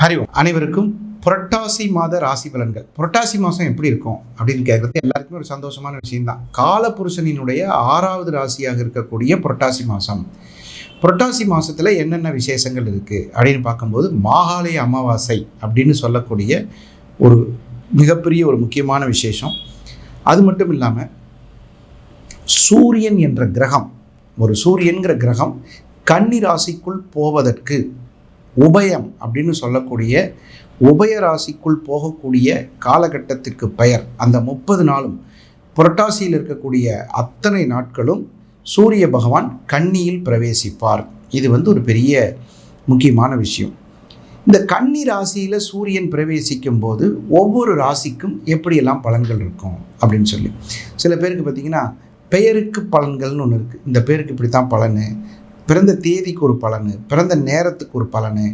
அறிவோம். அனைவருக்கும் புரட்டாசி மாத ராசி பலன்கள். புரட்டாசி மாதம் எப்படி இருக்கும் அப்படின்னு கேட்குறது எல்லாருக்குமே ஒரு சந்தோஷமான விஷயம்தான். காலபுருஷனினுடைய 6வது ராசியாக இருக்கக்கூடிய புரட்டாசி மாதம். புரட்டாசி மாதத்தில் என்னென்ன விசேஷங்கள் இருக்குது அப்படின்னு பார்க்கும்போது மாகாளய அமாவாசை அப்படின்னு சொல்லக்கூடிய ஒரு மிகப்பெரிய ஒரு முக்கியமான விசேஷம். அது மட்டும் இல்லாமல் சூரியன் என்ற கிரகம், ஒரு சூரியன்கிற கிரகம் கன்னி ராசிக்குள் போவதற்கு உபயம் அப்படின்னு சொல்லக்கூடிய உபய ராசிக்குள் போகக்கூடிய காலகட்டத்திற்கு பெயர். அந்த 30 நாளும் புரட்டாசியில் இருக்கக்கூடிய அத்தனை நாட்களும் சூரிய பகவான் கன்னியில் பிரவேசிப்பார். இது ஒரு பெரிய முக்கியமான விஷயம். இந்த கன்னி ராசியில் சூரியன் பிரவேசிக்கும் போது ஒவ்வொரு ராசிக்கும் எப்படியெல்லாம் பலன்கள் இருக்கும் அப்படின்னு சொல்லி சில பேருக்கு பார்த்திங்கன்னா பெயருக்கு பலன்கள்னு ஒன்று இருக்குது. இந்த பேருக்கு இப்படி தான் பலன், பிறந்த தேதிக்கு ஒரு பலன், பிறந்த நேரத்துக்கு ஒரு பலன்,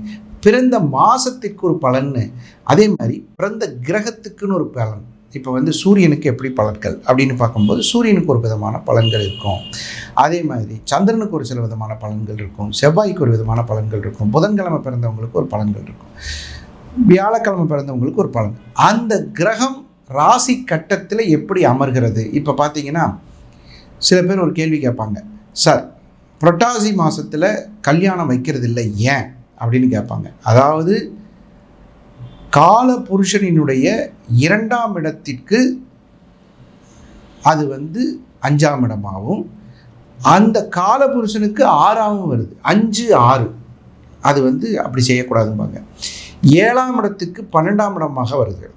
பிறந்த மாதத்திற்கு ஒரு பலன்னு, அதே மாதிரி பிறந்த கிரகத்துக்குன்னு ஒரு பலன். இப்போ சூரியனுக்கு எப்படி பலன்கள் அப்படின்னு பார்க்கும்போது சூரியனுக்கு ஒரு விதமான பலன்கள் இருக்கும். அதே மாதிரி சந்திரனுக்கு ஒரு சில விதமான பலன்கள் இருக்கும், செவ்வாய்க்கு ஒரு விதமான பலன்கள் இருக்கும், புதன்கிழமை பிறந்தவங்களுக்கு ஒரு பலன்கள் இருக்கும், வியாழக்கிழமை பிறந்தவங்களுக்கு ஒரு பலன். அந்த கிரகம் ராசி கட்டத்தில் எப்படி அமர்கிறது. இப்போ பார்த்தீங்கன்னா சில பேர் ஒரு கேள்வி கேட்பாங்க, சார் புரட்டாசி மாதத்தில் கல்யாணம் வைக்கிறது இல்லை ஏன் அப்படின்னு கேட்பாங்க. அதாவது கால புருஷனினுடைய 2ஆம் இடத்திற்கு அது 5ஆம் இடமாகவும், அந்த கால புருஷனுக்கு 6ஆகவும் வருது, 5 6 அது அப்படி செய்யக்கூடாதும்பாங்க. 7ஆம் இடத்துக்கு 12ஆம் இடமாக வருது,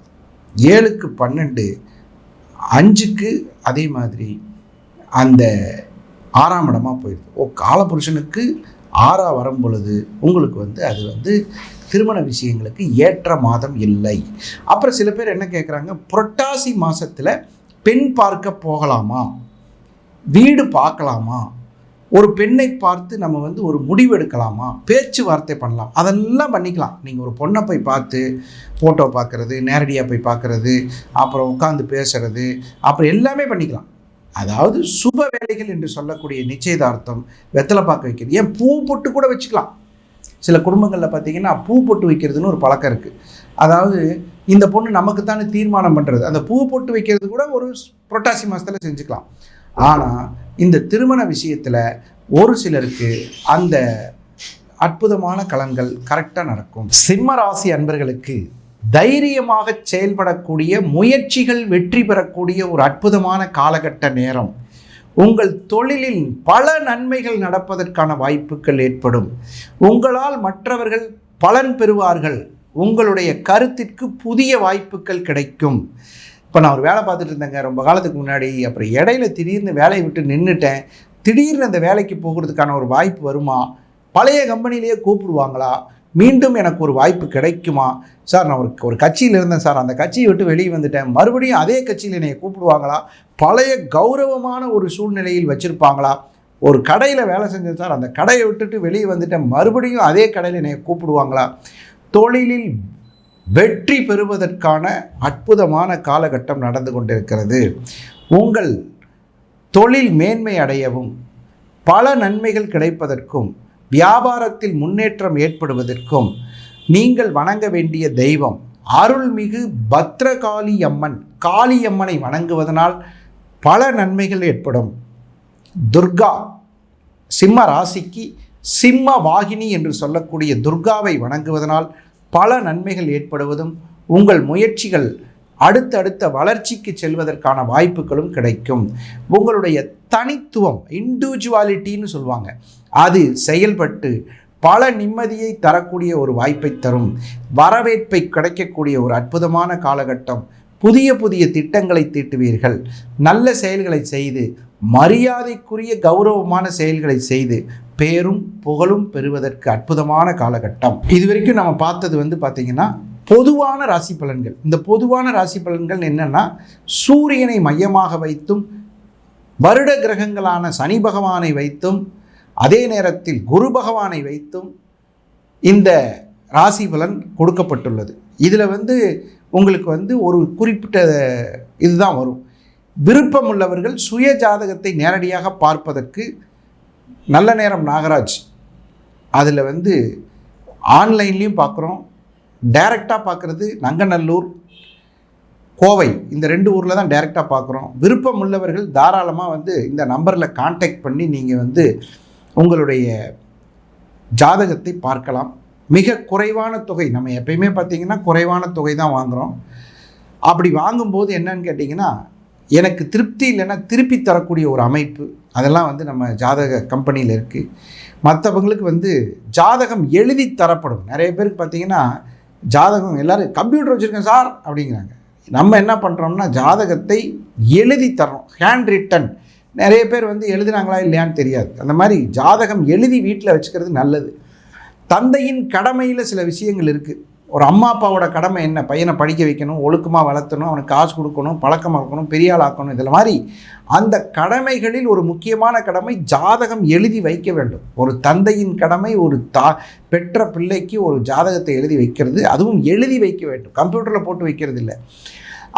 7க்கு 12, 5க்கு அதே மாதிரி அந்த 6ஆம் இடமாக போயிடுது. காலபுருஷனுக்கு 6ஆ வரும் பொழுது உங்களுக்கு அது திருமண விஷயங்களுக்கு ஏற்ற மாதம் இல்லை. அப்புறம் சில பேர் என்ன கேட்குறாங்க, புரட்டாசி மாதத்தில் பெண் பார்க்க போகலாமா, வீடு பார்க்கலாமா, ஒரு பெண்ணை பார்த்து நம்ம ஒரு முடிவு எடுக்கலாமா, பேச்சுவார்த்தை பண்ணலாம், அதெல்லாம் பண்ணிக்கலாம். நீங்கள் ஒரு பொண்ணை போய் பார்த்து ஃபோட்டோ பார்க்குறது, நேரடியாக போய் பார்க்குறது, அப்புறம் உட்காந்து பேசுறது, அப்புறம் எல்லாமே பண்ணிக்கலாம். அதாவது சுப வேலைகள் என்று சொல்லக்கூடிய நிச்சயதார்த்தம், வெத்தலை பார்க்க வைக்கிறது, ஏன் பூ பொட்டு கூட வச்சுக்கலாம். சில குடும்பங்களில் பார்த்திங்கன்னா பூ பொட்டு வைக்கிறதுன்னு ஒரு பழக்கம் இருக்குது. அதாவது இந்த பொண்ணு நமக்குத்தானே தீர்மானம் பண்ணுறது, அந்த பூ பொட்டு வைக்கிறது கூட ஒரு புரட்டாசி மாதத்தில் செஞ்சுக்கலாம். ஆனால் இந்த திருமண விஷயத்தில் ஒரு சிலருக்கு அந்த அற்புதமான கலன்கள் கரெக்டாக நடக்கும். சிம்ம ராசி அன்பர்களுக்கு தைரியமாக செயல்படக்கூடிய, முயற்சிகள் வெற்றி பெறக்கூடிய ஒரு அற்புதமான காலகட்ட நேரம். உங்கள் தொழிலில் பல நன்மைகள் நடப்பதற்கான வாய்ப்புகள் ஏற்படும். உங்களால் மற்றவர்கள் பலன் பெறுவார்கள். உங்களுடைய கருத்திற்கு புதிய வாய்ப்புகள் கிடைக்கும். இப்போ நான் ஒரு வேலை பார்த்துட்டு இருந்தேங்க ரொம்ப காலத்துக்கு முன்னாடி. அப்புறம் இடையில திடீர்னு வேலையை விட்டு நின்றுட்டேன். திடீர்னு அந்த வேலைக்கு போகிறதுக்கான ஒரு வாய்ப்பு வருமா, பழைய கம்பெனிலேயே கூப்பிடுவாங்களா, மீண்டும் எனக்கு ஒரு வாய்ப்பு கிடைக்குமா, சார் நான் ஒரு கட்சியில் இருந்தேன் சார், அந்த கட்சியை விட்டு வெளியே வந்துட்டேன், மறுபடியும் அதே கட்சியில் என்னை கூப்பிடுவாங்களா, பழைய கௌரவமான ஒரு சூழ்நிலையில் வச்சுருப்பாங்களா, ஒரு கடையில் வேலை செஞ்சேன் சார், அந்த கடையை விட்டுட்டு வெளியே வந்துட்டேன், மறுபடியும் அதே கடையில் என்னை கூப்பிடுவாங்களா. தொழிலில் வெற்றி பெறுவதற்கான அற்புதமான காலகட்டம் நடந்து கொண்டிருக்கிறது. உங்கள் தொழில் மேன்மை அடையவும், பல நன்மைகள் கிடைப்பதற்கும், வியாபாரத்தில் முன்னேற்றம் ஏற்படுவதற்கும் நீங்கள் வணங்க வேண்டிய தெய்வம் அருள்மிகு பத்ரகாளி அம்மன். காளியம்மனை வணங்குவதனால் பல நன்மைகள் ஏற்படும். துர்கா, சிம்ம ராசிக்கு சிம்ம வாகினி என்று சொல்லக்கூடிய துர்காவை வணங்குவதனால் பல நன்மைகள் ஏற்படுவதும், உங்கள் முயற்சிகள் அடுத்தடுத்த வளர்ச்சிக்கு செல்வதற்கான வாய்ப்புகளும் கிடைக்கும். உங்களுடைய தனித்துவம், இண்டிவிஜுவாலிட்டின்னு சொல்லுவாங்க, அது செயல்பட்டு பல நிம்மதியை தரக்கூடிய ஒரு வாய்ப்பை தரும். வரவேற்பை கிடைக்கக்கூடிய ஒரு அற்புதமான காலகட்டம். புதிய புதிய திட்டங்களை தீட்டுவீர்கள். நல்ல செயல்களை செய்து, மரியாதைக்குரிய கௌரவமான செயல்களை செய்து பேரும் புகழும் பெறுவதற்கு அற்புதமான காலகட்டம். இதுவரைக்கும் நம்ம பார்த்தது பார்த்திங்கன்னா பொதுவான ராசி பலன்கள். இந்த பொதுவான ராசி பலன்கள் என்னென்னா, சூரியனை மையமாக வைத்தும், வருட கிரகங்களான சனி பகவானை வைத்தும், அதே நேரத்தில் குரு பகவானை வைத்தும் இந்த ராசி பலன் கொடுக்கப்பட்டுள்ளது. இதில் உங்களுக்கு ஒரு குறிப்பிட்ட இதுதான் வரும். விருப்பம் உள்ளவர்கள் சுய ஜாதகத்தை நேரடியாக பார்ப்பதற்கு நல்ல நேரம் நாகராஜ் அதில் ஆன்லைன்லேயும் பார்க்குறோம், டைரெக்டாக பார்க்குறது நங்கநல்லூர், கோவை, இந்த 2 ஊரில் தான் டைரெக்டாக பார்க்குறோம். விருப்பம் உள்ளவர்கள் தாராளமாக வந்து இந்த நம்பரில் கான்டாக்ட் பண்ணி நீங்கள் வந்து உங்களுடைய ஜாதகத்தை பார்க்கலாம். மிக குறைவான தொகை, நம்ம எப்பயுமே பார்த்திங்கன்னா குறைவான தொகை தான் வாங்குகிறோம். அப்படி வாங்கும்போது என்னன்னு கேட்டிங்கன்னா, எனக்கு திருப்தி இல்லைன்னா திருப்பி தரக்கூடிய ஒரு அமைப்பு, அதெல்லாம் வந்து நம்ம ஜாதக கம்பெனியில் இருக்குது. மற்றவங்களுக்கு வந்து ஜாதகம் எழுதி தரப்படும். நிறைய பேருக்கு பார்த்திங்கன்னா ஜாதகம் எல்லோரும் கம்ப்யூட்டர் வச்சுருக்கேன் சார் அப்படிங்கிறாங்க. நம்ம என்ன பண்ணுறோம்னா ஜாதகத்தை எழுதி தரோம், ஹேண்ட் ரிட்டன். நிறைய பேர் வந்து எழுதுனாங்களா இல்லையான்னு தெரியாது. அந்த மாதிரி ஜாதகம் எழுதி வீட்டில் வச்சுக்கிறது நல்லது. தந்தையின் கடமையில் சில விஷயங்கள் இருக்குது. ஒரு அம்மா அப்பாவோட கடமை என்ன? பையனை படிக்க வைக்கணும், ஒழுக்கமாக வளர்த்தணும், அவனுக்கு காசு கொடுக்கணும், பழக்கமாக இருக்கணும், பெரிய ஆள் ஆக்கணும். இதில் மாதிரி அந்த கடமைகளில் ஒரு முக்கியமான கடமை ஜாதகம் எழுதி வைக்க வேண்டும். ஒரு தந்தையின் கடமை ஒரு பெற்ற பிள்ளைக்கு ஒரு ஜாதகத்தை எழுதி வைக்கிறது, அதுவும் எழுதி வைக்க வேண்டும், கம்ப்யூட்டரில் போட்டு வைக்கிறது இல்லை.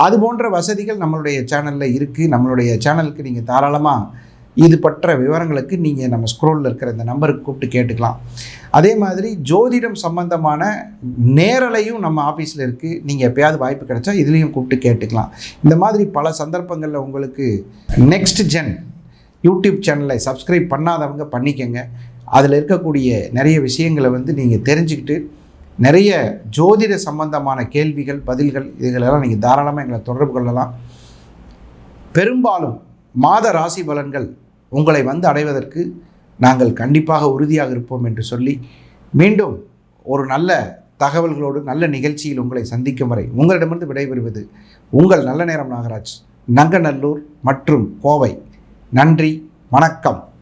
அது போன்ற வசதிகள் நம்மளுடைய சேனலில் இருக்குது. நம்மளுடைய சேனலுக்கு நீங்கள் தாராளமாக இது பற்ற விவரங்களுக்கு நீங்கள் நம்ம ஸ்க்ரோலில் இருக்கிற இந்த நம்பருக்கு கூப்பிட்டு கேட்டுக்கலாம். அதே மாதிரி ஜோதிடம் சம்பந்தமான நேரலையும் நம்ம ஆஃபீஸில் இருக்குது. நீங்கள் எப்போயாவது வாய்ப்பு கிடைச்சா இதுலேயும் கூப்பிட்டு கேட்டுக்கலாம். இந்த மாதிரி பல சந்தர்ப்பங்களில் உங்களுக்கு நெக்ஸ்ட் ஜென் யூடியூப் சேனலை சப்ஸ்கிரைப் பண்ணாதவங்க பண்ணிக்கங்க. அதில் இருக்கக்கூடிய நிறைய விஷயங்களை வந்து நீங்கள் தெரிஞ்சுக்கிட்டு நிறைய ஜோதிட சம்பந்தமான கேள்விகள், பதில்கள், இதுகளெல்லாம் நீங்கள் தாராளமாக எங்களை தொடர்பு கொள்ளலாம். பெரும்பாலும் மாத ராசி பலன்கள் உங்களை வந்து அடைவதற்கு நாங்கள் கண்டிப்பாக உறுதியாக இருப்போம் என்று சொல்லி மீண்டும் ஒரு நல்ல தகவல்களோடு நல்ல நிகழ்ச்சியில் உங்களை சந்திக்கும் வரை உங்களிடமிருந்து விடைபெறுவது உங்கள் நல்ல நேரம் நாகராஜ், நங்கநல்லூர் மற்றும் கோவை. நன்றி, வணக்கம்.